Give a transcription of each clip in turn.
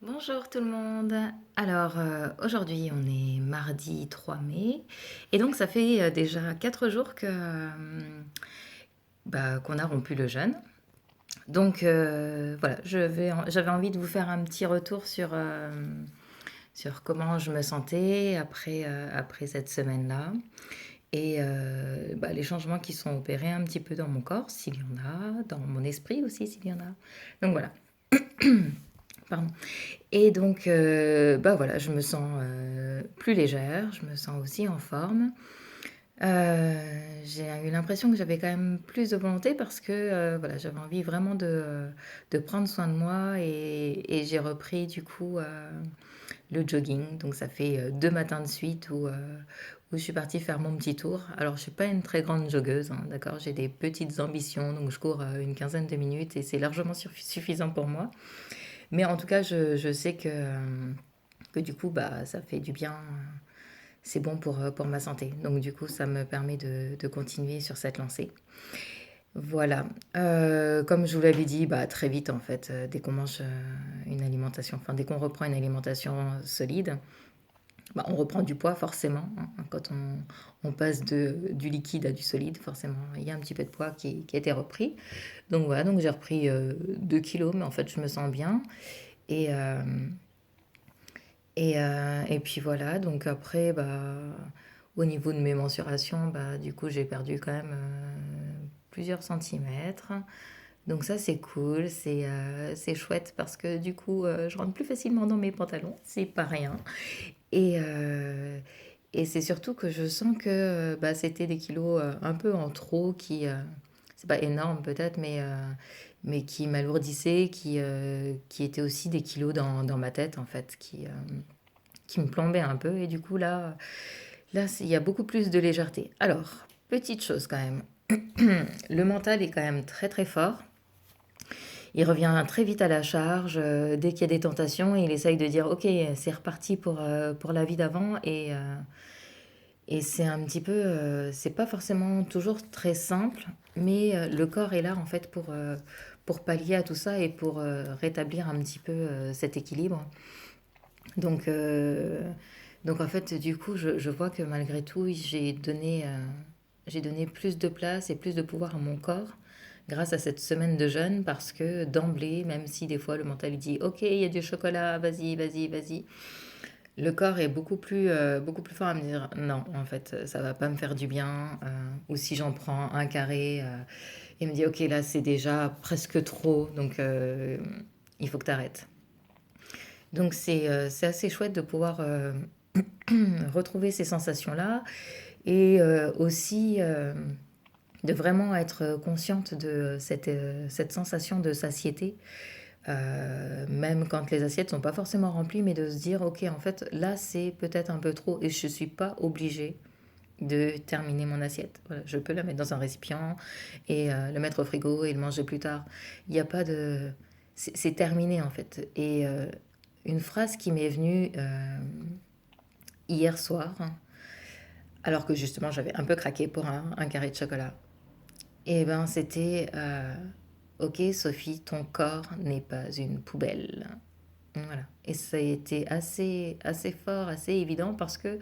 Bonjour tout le monde. Alors aujourd'hui on est mardi 3 mai et donc ça fait déjà 4 jours que qu'on a rompu le jeûne. Donc voilà, j'avais envie de vous faire un petit retour sur comment je me sentais après cette semaine-là et les changements qui sont opérés un petit peu dans mon corps, s'il y en a, dans mon esprit aussi, s'il y en a. Donc voilà, pardon. Et donc, voilà, je me sens plus légère, je me sens aussi en forme. J'ai eu l'impression que j'avais quand même plus de volonté parce que voilà, j'avais envie vraiment de prendre soin de moi et j'ai repris du coup le jogging. Donc ça fait 2 matins de suite où je suis partie faire mon petit tour. Alors je suis pas une très grande joggeuse, hein, d'accord? J'ai des petites ambitions, donc je cours une quinzaine de minutes et c'est largement suffisant pour moi. Mais en tout cas, je sais que du coup, ça fait du bien, c'est bon pour ma santé. Donc du coup, ça me permet de continuer sur cette lancée. Voilà. Comme je vous l'avais dit, très vite en fait, dès qu'on mange une alimentation, enfin dès qu'on reprend une alimentation solide, on reprend du poids forcément, hein. Quand on passe du liquide à du solide, forcément, il y a un petit peu de poids qui a été repris. Donc voilà, donc j'ai repris 2 kilos, mais en fait, je me sens bien. Et, et puis voilà, donc après, au niveau de mes mensurations, du coup, j'ai perdu quand même plusieurs centimètres. Donc ça, c'est cool, c'est chouette parce que du coup, je rentre plus facilement dans mes pantalons, c'est pas rien. Et, et c'est surtout que je sens que c'était des kilos un peu en trop c'est pas énorme peut-être, mais qui m'alourdissaient, qui étaient aussi des kilos dans ma tête en fait, qui me plombait un peu. Et du coup, là, il y a beaucoup plus de légèreté. Alors, petite chose quand même. Le mental est quand même très très fort. Il revient très vite à la charge. Dès qu'il y a des tentations, il essaye de dire, ok, c'est reparti pour la vie d'avant. Et c'est un petit peu, c'est pas forcément toujours très simple, mais le corps est là en fait pour pallier à tout ça et pour rétablir un petit peu cet équilibre. Donc, donc en fait, du coup, je vois que malgré tout, j'ai donné plus de place et plus de pouvoir à mon corps grâce à cette semaine de jeûne parce que d'emblée, même si des fois le mental dit OK, il y a du chocolat, vas-y, vas-y, vas-y, le corps est beaucoup plus fort à me dire non, en fait, ça va pas me faire du bien. Ou si j'en prends un carré, il me dit OK, là c'est déjà presque trop, donc il faut que tu arrêtes. Donc c'est assez chouette de pouvoir retrouver ces sensations-là et aussi de vraiment être consciente de cette sensation de satiété, même quand les assiettes sont pas forcément remplies, mais de se dire, ok, en fait, là, c'est peut-être un peu trop et je suis pas obligée de terminer mon assiette. Voilà, je peux la mettre dans un récipient et le mettre au frigo et le manger plus tard. Il n'y a pas de... C'est terminé, en fait. Et une phrase qui m'est venue hier soir, alors que justement j'avais un peu craqué pour un carré de chocolat. Et ben c'était ok Sophie, ton corps n'est pas une poubelle. Voilà. Et ça a été assez fort, assez évident parce que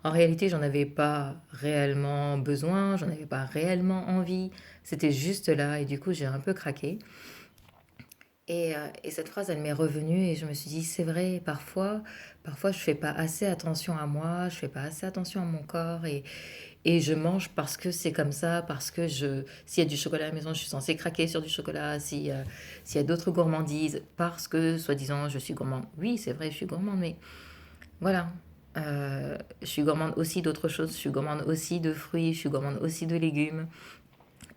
en réalité j'en avais pas réellement besoin, j'en avais pas réellement envie. C'était juste là et du coup j'ai un peu craqué. Et cette phrase, elle m'est revenue et je me suis dit, c'est vrai, parfois je fais pas assez attention à moi, je fais pas assez attention à mon corps et je mange parce que c'est comme ça, parce que s'il y a du chocolat à la maison, je suis censée craquer sur du chocolat, s'il y a d'autres gourmandises, parce que, soi-disant, je suis gourmande. Oui, c'est vrai, je suis gourmande, mais voilà. Je suis gourmande aussi d'autres choses, je suis gourmande aussi de fruits, je suis gourmande aussi de légumes.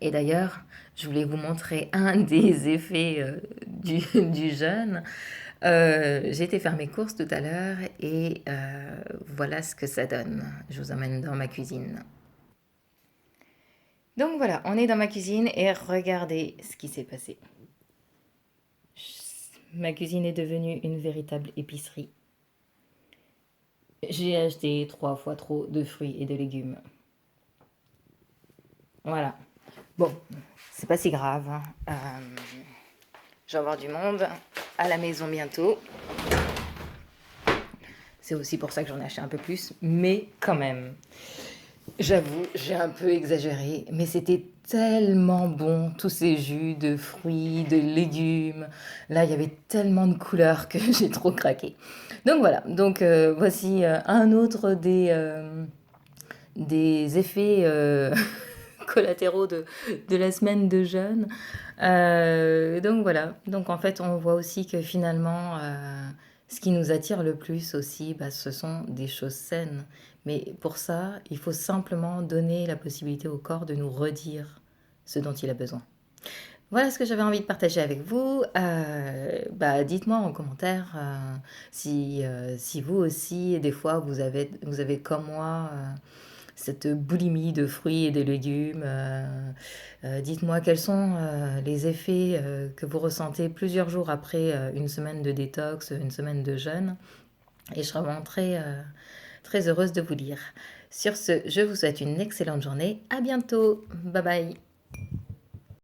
Et d'ailleurs, je voulais vous montrer un des effets du jeûne. J'ai été faire mes courses tout à l'heure et voilà ce que ça donne. Je vous emmène dans ma cuisine. Donc voilà, on est dans ma cuisine et regardez ce qui s'est passé. Ma cuisine est devenue une véritable épicerie. J'ai acheté 3 fois trop de fruits et de légumes. Voilà. Bon, c'est pas si grave, hein. Je vais avoir du monde à la maison bientôt. C'est aussi pour ça que j'en ai acheté un peu plus, mais quand même. J'avoue, j'ai un peu exagéré, mais c'était tellement bon, tous ces jus de fruits, de légumes. Là, il y avait tellement de couleurs que j'ai trop craqué. Donc voilà, donc voici un autre des effets collatéraux de la semaine de jeûne. Donc voilà, donc en fait on voit aussi que finalement ce qui nous attire le plus aussi, bah, ce sont des choses saines. Mais pour ça, il faut simplement donner la possibilité au corps de nous redire ce dont il a besoin. Voilà ce que j'avais envie de partager avec vous. Bah, dites-moi en commentaire si vous aussi, des fois, vous avez comme moi cette boulimie de fruits et de légumes. Dites-moi quels sont les effets que vous ressentez plusieurs jours après une semaine de détox, une semaine de jeûne. Et je serai vraiment très heureuse de vous lire. Sur ce, je vous souhaite une excellente journée. À bientôt. Bye bye.